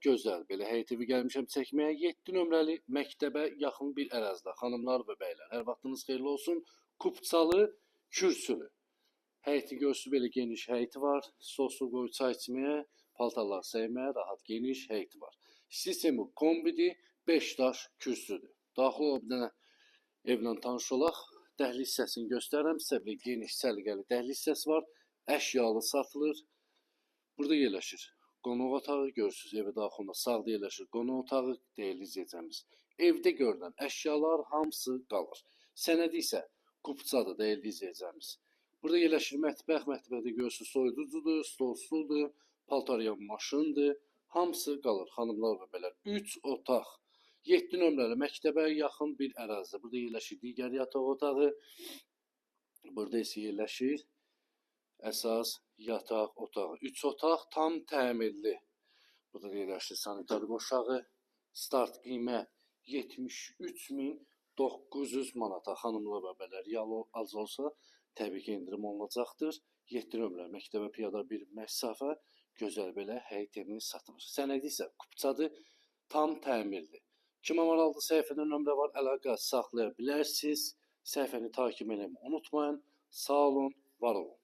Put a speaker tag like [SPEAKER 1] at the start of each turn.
[SPEAKER 1] gözəl belə həyət evi gəlmişəm çəkməyə. 7 nömrəli məktəbə yaxın bir ərazidə. Xanımlar və bəylər, hər vaxtınız xeyirli olsun. Kupçalı, kürsülü. Həyəti görsünüz, belə geniş həyəti var. Soslu qoyub çay içməyə, paltarlar səyməyə rahat geniş həyəti var. Sistemi kombidir, 5 daş kürsüdür. Daxil olub bir dənə evlə tanış olaq. Dəhliz hissəsini göstərirəm sizə. Belə geniş, səliqəli dəhliz hissəsi var. Əşyalı satılır. Burada yerləşir qonaq otağı, görürsünüz evə daxilində sağda yerləşir qonaq otağı, dəyərli izləyicimiz. Evdə görülən əşyalar hamısı qalır. Sənədi isə kupçadır, dəyərli izləyicimiz. Burada yerləşir mətbəx, mətbəxdə görürsünüz soyuducudur, stolsuzdur, paltar yığma maşındır. Hamısı qalır, xanımlar və bəylər. 3 otaq, 7 nömrəli məktəbə yaxın bir ərazidə. Burada yerləşir digər yataq otağı. Burada isə yerləşir əsas yataq otağı. 3 otaq tam təmirli. Burada yerləşir sanitar qoşağı. Start qiymət 73.900 manata. Xanımlar və bəylər, real az olsa təbii ki endirim olunacaqdır. 7 nömrə məktəbə piyada bir məsafə, gözəl belə həyət evini satılır. Sənədi isə kupçadır, tam təmirli. Kimə maraqlıdır, səhifədə nömrə var, əlaqə saxlaya bilərsiniz. Səhifəni takip etməyi unutmayın. Sağ olun, var olun.